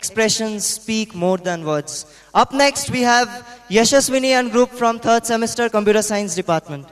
Expressions speak more than words. Up next, we have Yashaswini and group from 3rd semester Computer Science Department.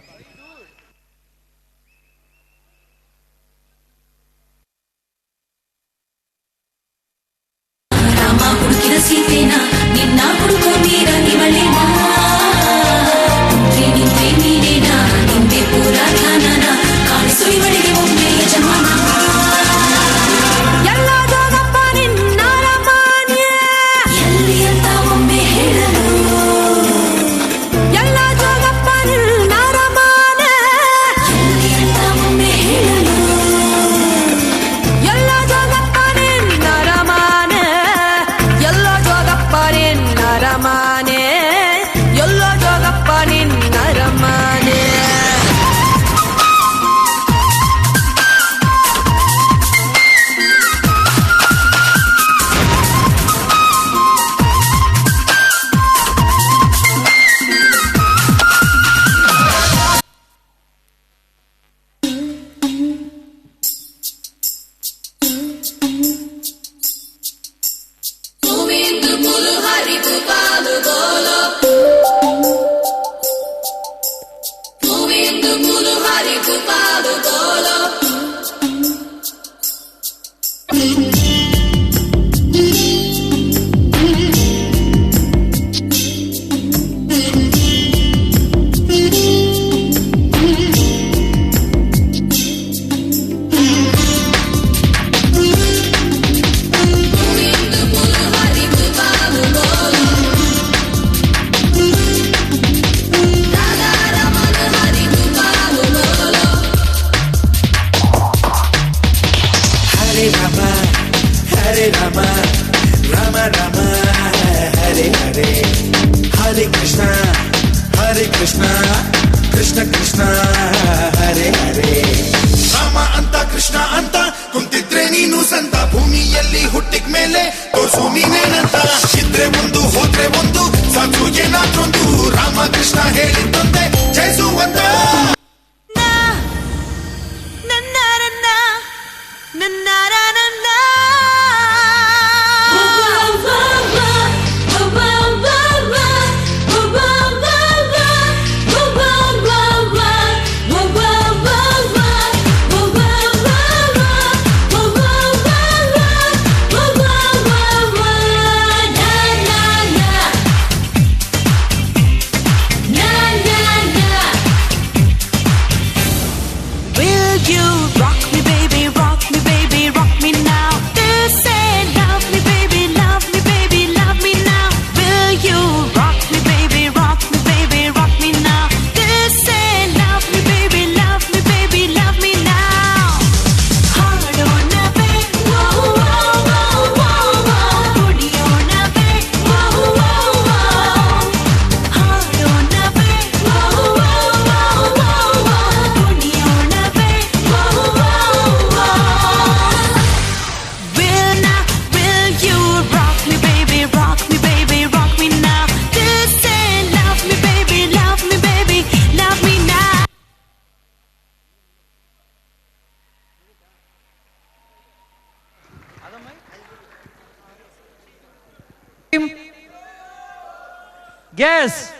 Yes.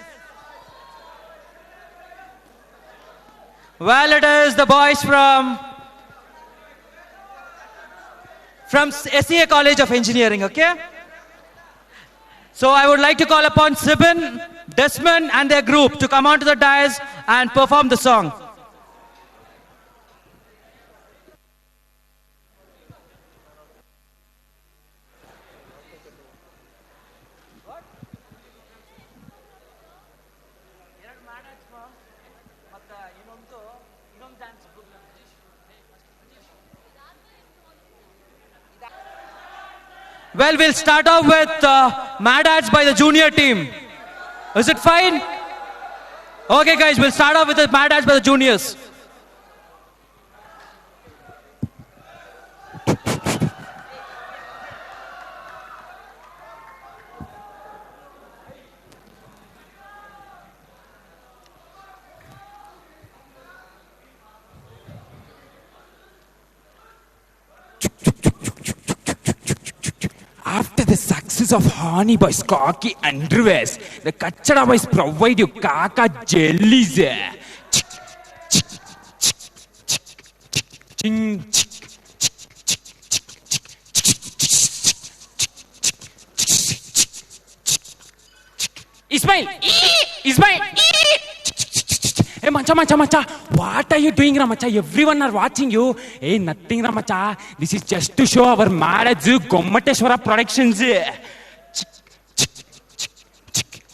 Well, it is the boys from SEA College of Engineering, okay? So I would like to call upon Sibin, Desmond and their group to come onto the dais and perform the song. Well, we'll start off with Mad Ads by the junior team. Is it fine? Okay, guys, we'll start off with the Mad Ads by the juniors. After the success of Honey Boys Cocky Underwears, the Kachada Boys provide you Kaka Jellies. Ismail! Ismail! Hey, Macha, what are you doing, Ramacha? Everyone are watching you. Hey, nothing, Ramacha. This is just to show our Madadzu Gommateshwara Productions.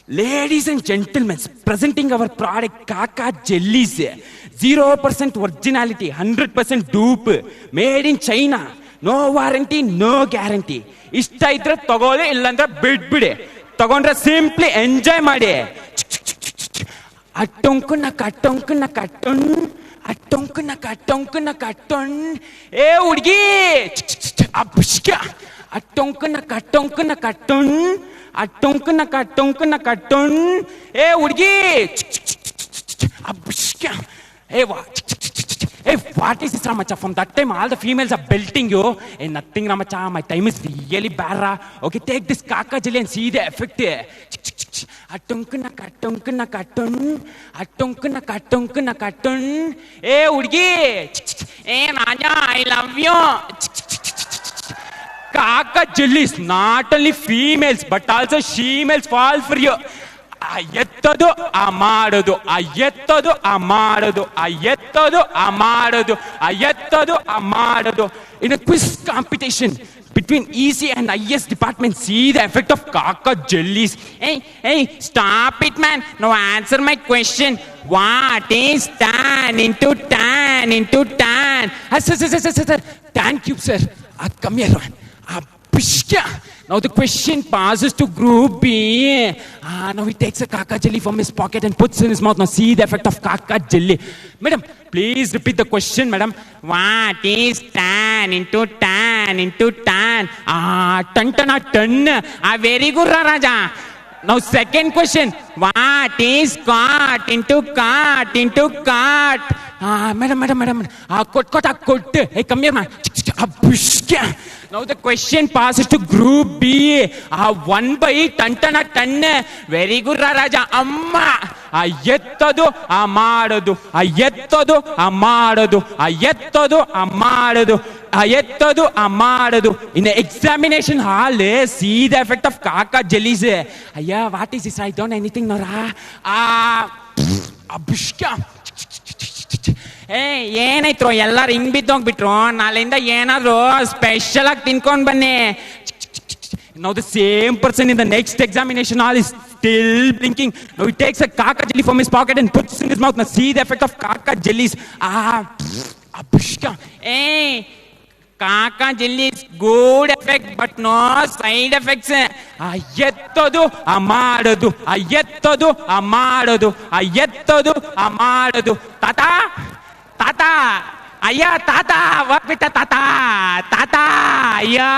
Ladies and gentlemen, presenting our product Kaka Jellies. 0% originality, 100% dupe. Made in China. No warranty, no guarantee. Ishta idre tagole illandre bidbide. Tagondre simply enjoy ಮಾಡಿ. Atonka katon. Hey, Udgi! Abushka! Atonka katon. Hey, Udgi! Abushka! Hey, what is this, Ramacha? From that time, all the females are belting you. Hey, nothing, Ramacha. My time is really bad. Okay, take this Kaka jelly and see the effect. Atonka katon. Hey, Udgi! Hey, Nanya, I love you. Kaka jellies, not only females, but also she-males fall for you. Ayettadu amadodu. In a quiz competition between EC and IS department, see the effect of Kaka jellies. Hey, stop it, man. Now answer my question. What is tan into tan? Sir. Tan cube, sir. Come here. Now the question passes to group B. Now he takes a Kaka jelly from his pocket and puts in his mouth. Now see the effect of Kaka jelly. Madam, please repeat the question, madam. What is tan into tan? Tan. Very good, Raja. Now second question. What is cart into cart? Madam. Kot. Hey, come here, man. Now the question passes to group B. 1 by ton. Very good, Raja. Amma. Ayettadu amadadu. In the examination hall, see the effect of Kaka jellies. Ayya, what is this? I don't know anything, Nora. Abushka. Hey, ಏನಾಯ್ತು ಎಲ್ಲರೂ ಹಿಂಗ್ ಬಿದ್ದೋಗ್ಬಿಟ್ರು ನಾಳೆಯಿಂದ ಏನಾದ್ರು special ಆಗಿ ತಿನ್ಕೊಂಡ್ ಬನ್ನಿ. Now the same person in the next examination hall is still blinking. Now he takes a Kaka jelly from his pocket and puts it in his mouth. Now see the effect of Kaka jellies. Abushka. Hey, Kaka jelly is good effect but no side effects. Ayettadu amadadu. Tata. Ayya, Tata. What with the Tata? Ayya.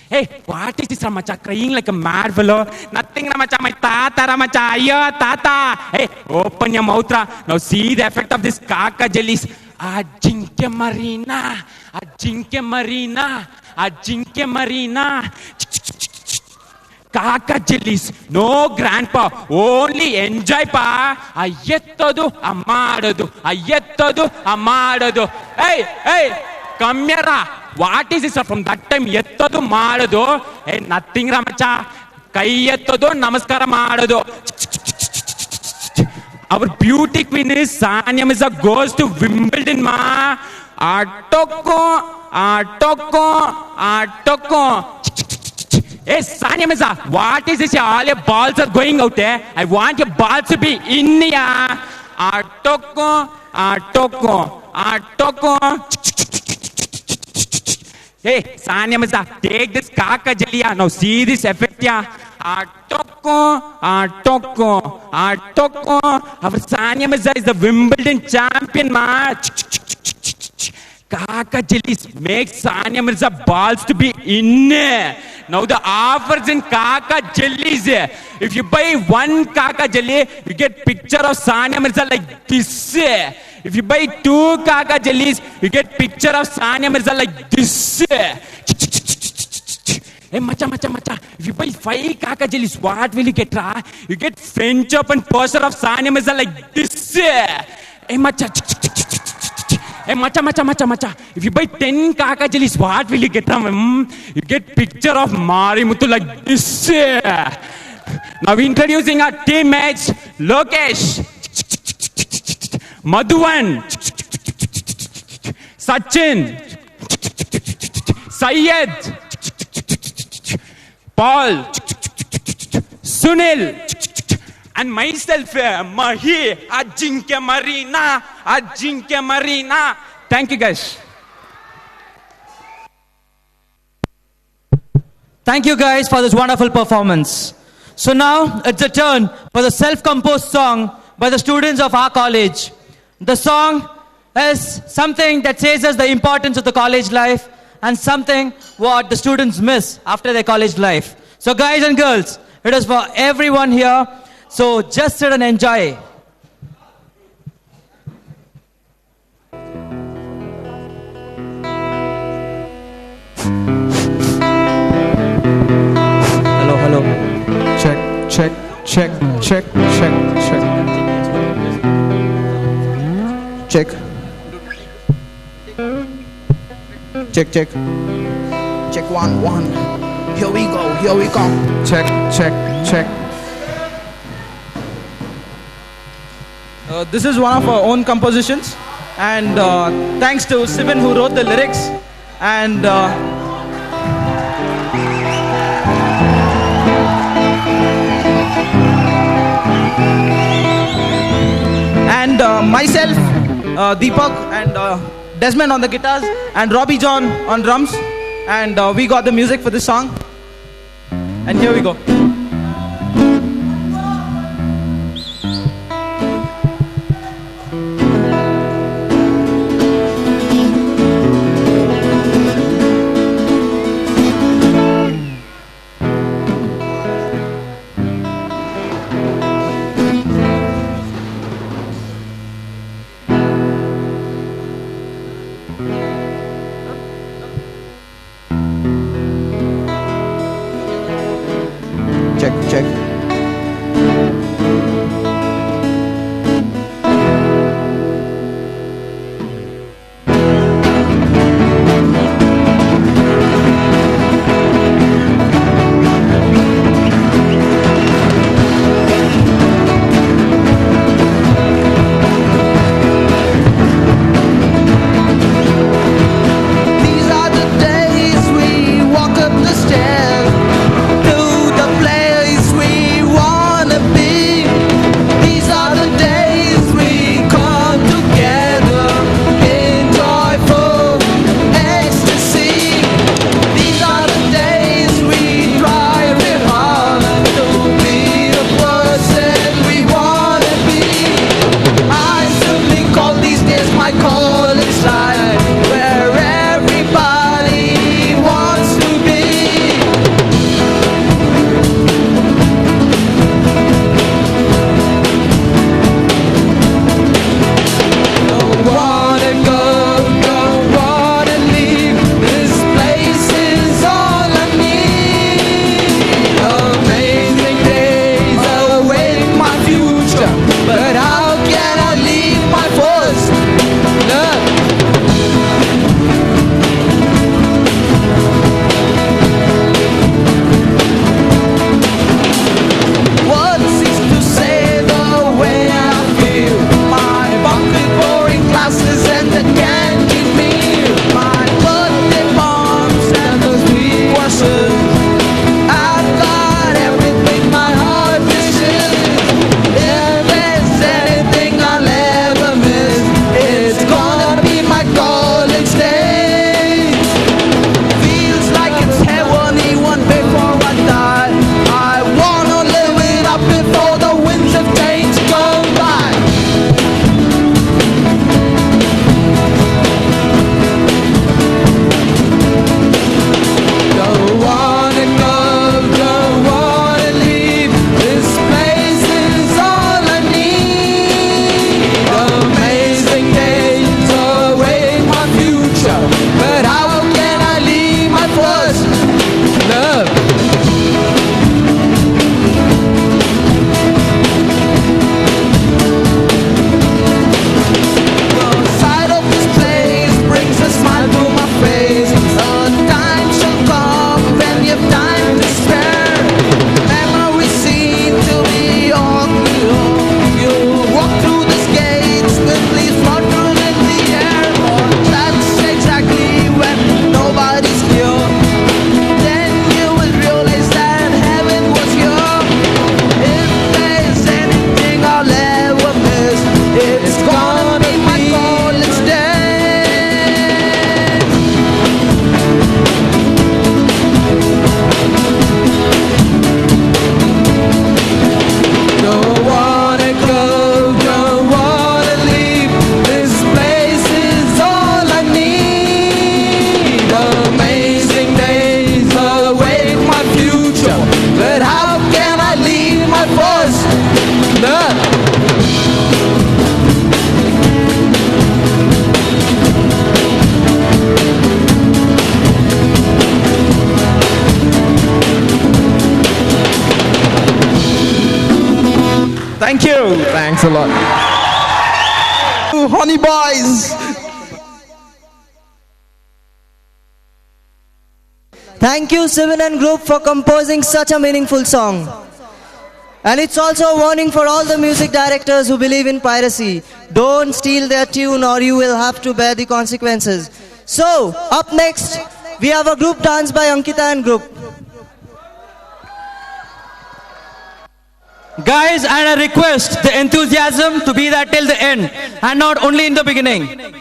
Hey, what is this, Ramacha? Crying like a mad fellow. Nothing, Ramacha. My Tata, Ramacha. Ayya, Tata. Hey, open your mouth. Now see the effect of this Kaka jellies. Ajinke Marina. Kaka jellies, no grandpa, only enjoy pa. Ayettadu amadadu. Hey, come here. What is this from that time? Yettadu madadu. Hey, nothing, Ramacha. Kai yettadu namaskara madadu. Our beauty queen is Sanya Mirza goes to Wimbledon, ma. Atoko. Hey, Sanya Mirza, what is this? All your balls are going out there. I want your balls to be in here. Atoko. Hey, Sania Mirza, take this Kaka Jalia. Now see this effect, yeah. Toko. Our Sania Mirza is the Wimbledon champion, man. Kaka jellies make Sania Mirza balls to be in. Now the offers in Kaka jellies. If you buy one Kaka jelly, you get picture of Sania Mirza like this. If you buy 2 Kaka jellies, you get picture of Sania Mirza like this. Hey, macha. If you buy 5 Kaka jellies, what will you get, ra? You get French Open poster of Sania Mirza like this. Hey, macha. Hey, macha. If you buy 10 Kaka jellies, what will you get, ra? You get picture of Marimuthu like this. Now introducing our teammates, Lokesh, Madhuvan, Sachin, Syed, Paul, Sunil, and myself, Mahi, Ajinkya Marina. Thank you, guys. Thank you guys for this wonderful performance. So now it's a turn for the self-composed song by the students of our college. The song is something that says us the importance of the college life and something what the students miss after their college life. So guys and girls, it is for everyone here. So just sit and enjoy. Hello. Check. Check. Check 1. Here we go. Check. This is one of our own compositions, and thanks to Sibin who wrote the lyrics, and myself, Deepak, and Desmond on the guitars, and Robbie John on drums, and we got the music for this song, and here we go. Check. These are the days we walk up the stairs to the place we brother. Thank you. Thanks a lot. Honey boys. Thank you, Sivan and group, for composing such a meaningful song. And it's also a warning for all the music directors who believe in piracy. Don't steal their tune or you will have to bear the consequences. So, up next, we have a group dance by Ankita and group. Guys, and I request the enthusiasm to be there till the end and not only in the beginning.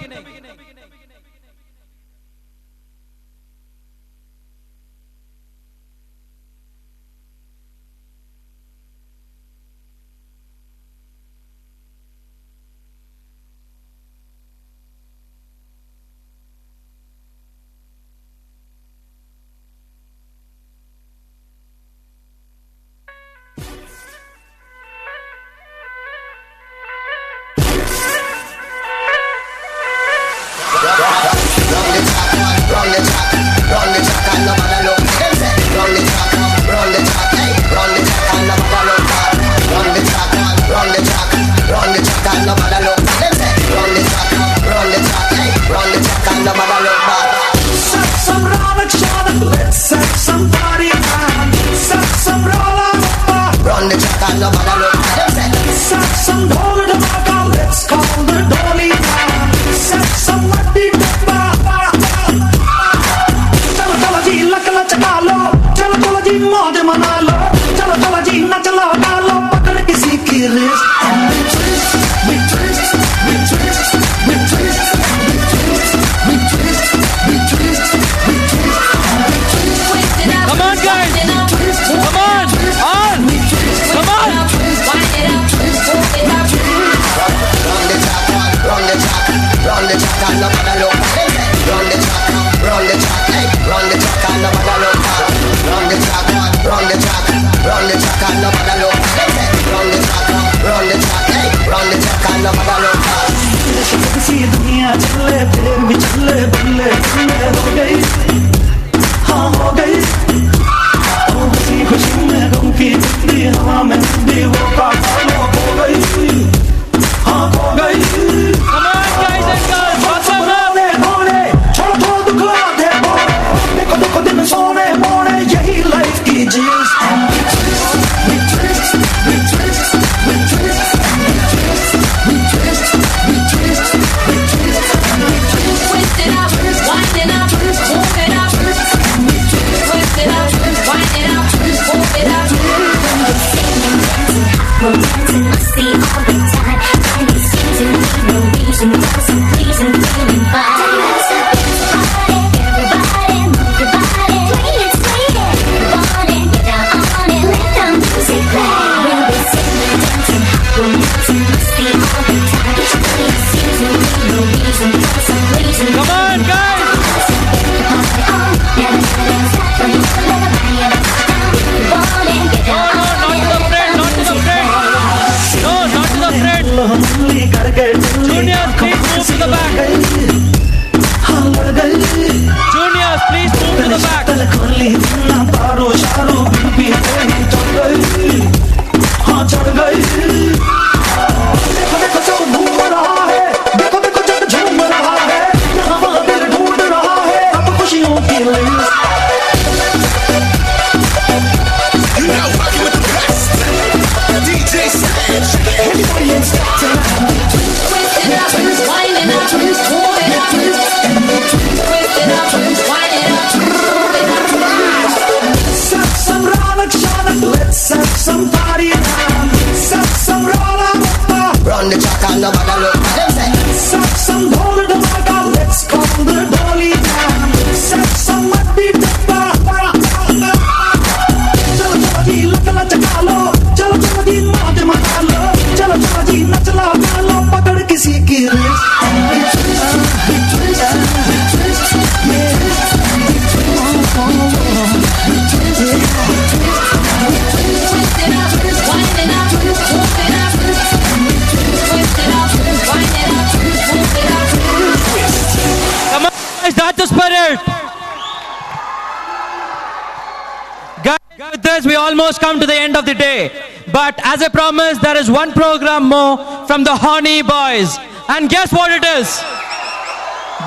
students, we almost come to the end of the day. But as I promised, there is one program more from the Horny Boys. And guess what it is?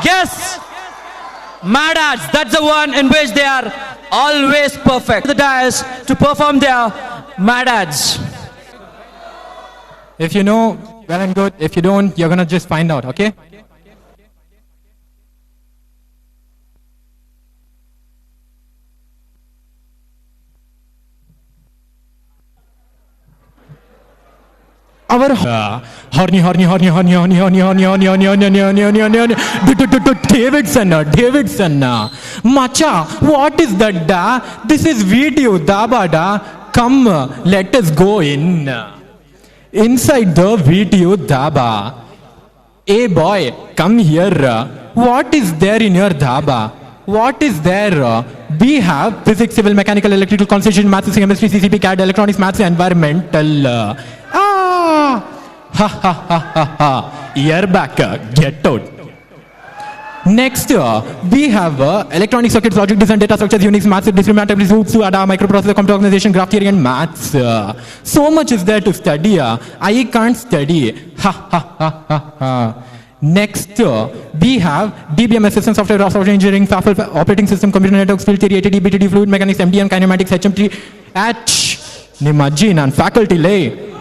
Guess. Mad Ads. That's the one in which they are always perfect. The dais to perform their Mad Ads. If you know, well and good. If you don't, you're gonna just find out, okay? Our horny Davidson. Macha, what is that da? This is video daba da. Come, let us go in. Inside the video dhaba. Hey boy, come here. What is there in your dhaba? What is there? We have physics, civil, mechanical, electrical, constitution, maths, chemistry, CCP, CAD, electronics, maths, environmental. Ear back, get out. Next, we have electronic circuits, logic design, data structures, Unix, maths, discriminatory, hoops, ADA, microprocessor, computer organization, graph theory, and maths. So much is there to study. I can't study. Next, we have DBMS system, software engineering, FAFL, operating system, computer networks, field theory, ATD, BTD, fluid mechanics, MDM, kinematics, HMT, Nimajin, and faculty lay.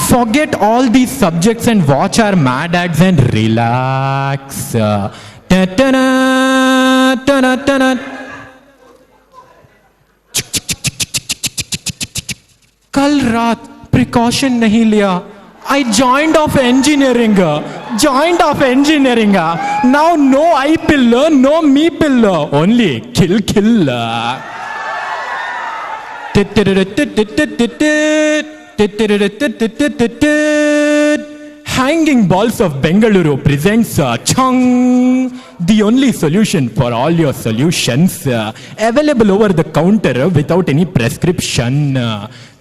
Forget all these subjects and watch our Mad Ads and relax. कल रात precaution नहीं लिया. I joined off engineering. Now no I pillar, no me pillar. Only kill. Hanging Balls of Bengaluru presents Chung, the only solution for all your solutions. Available over the counter without any prescription.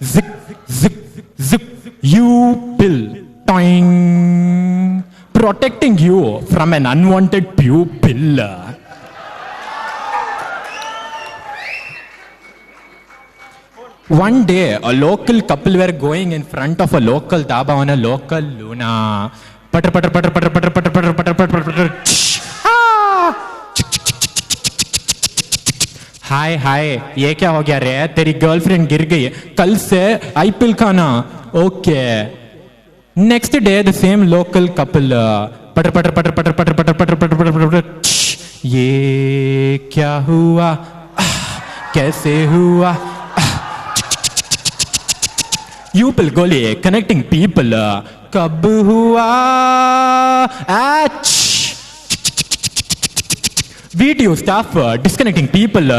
Zip, you pill. Toing. Protecting you from an unwanted pupil. One day, a local couple were going in front of a local dhaba on a local Luna. Putter. Hi, ये क्या हो गया रे? तेरी girlfriend गिर गई. कल से I pill खाना. Okay. Next day, the same local couple. Putter. ये क्या हुआ? कैसे हुआ? Upil Goli, connecting people. Kab hua? Ach! Video staff, disconnecting people.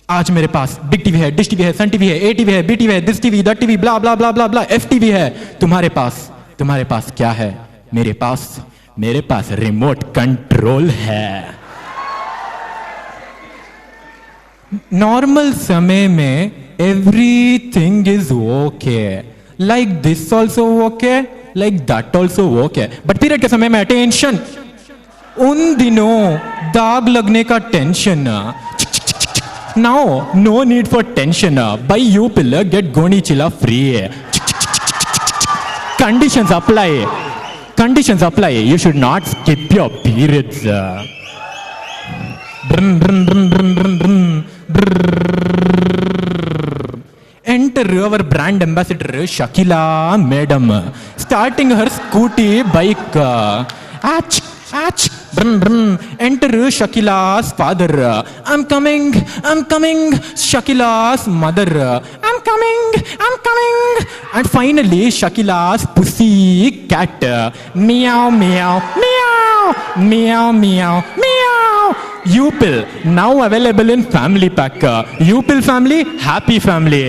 आज मेरे पास बिग टीवी है, डिश टीवी है, सन टीवी है, ए टीवी है, बी टीवी है, this TV, that TV, blah blah blah blah blah, F TV है. तुम्हारे पास क्या है? मेरे पास रिमोट कंट्रोल है. Normal समय में everything is okay. Like this also okay, like that also okay. But period के समय में attention. उन दिनों दाग लगने का tension. Now no need for tension. Buy Upil, get Goni Chilla free. Conditions apply. You should not skip your periods. Enter our brand ambassador Shakila Madam, starting her scooty bike. Ach. Enter Shakila's father. I'm coming. Shakila's mother. I'm coming. And finally Shakila's pussy cat. Meow. Upil, now available in family pack. Upil family, happy family.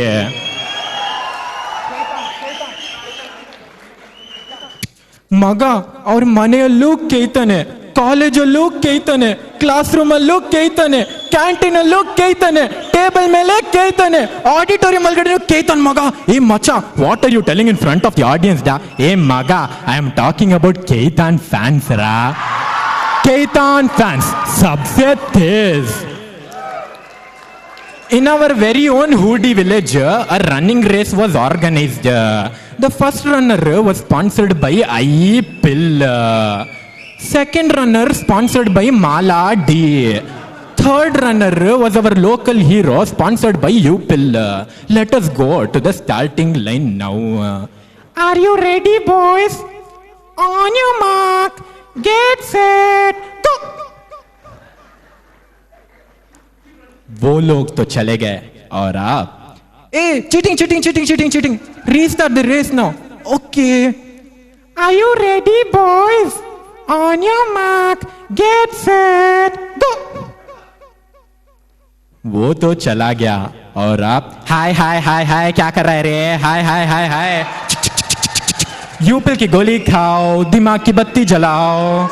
Maga और ಮನೆಯಲ್ಲೂ ಕೇಳ್ತಾನೆ, ಕಾಲೇಜಲ್ಲೂ ಕೇಳ್ತಾನೆ, class ರೂಮಲ್ಲೂ ಕೇಳ್ತಾನೆ, ಕ್ಯಾಂಟೀನಲ್ಲೂ ಕೇಳ್ತಾನೆ, table ಮೇಲೆ ಕೇಳ್ತಾನೆ, auditorium ಒಳಗಡೆ ಕೇಳ್ತಾನೆ. ಮಗ, ಏ ಮಚ್ಚ, what are you telling in front of the audience ಡಾ? ಏ ಮಗ, ಐ ಆಮ್ ಟಾಕಿಂಗ್ ಅಬೌಟ್ ಕೇಳ್ತಾನ್ ಫ್ಯಾನ್ಸ್ ರಾ. Kaitan fans, सबसे तेज. In our very own Hoodie village, a running race was organized. The first runner was sponsored by iPill. Second runner sponsored by Mala D. Third runner was our local hero sponsored by UPill. Let us go to the starting line now. Are you ready, boys? On your mark, get set, go! वो लोग तो चले गए और आप cheating restart the race now. Okay, are you ready boys? On your mark, get set, go. वो तो चला गया और आप हाय हाय हाय हाय क्या कर रहे रे? हाय हाय हाय हाय. यूपिल की गोली खाओ, दिमाग की बत्ती जलाओ.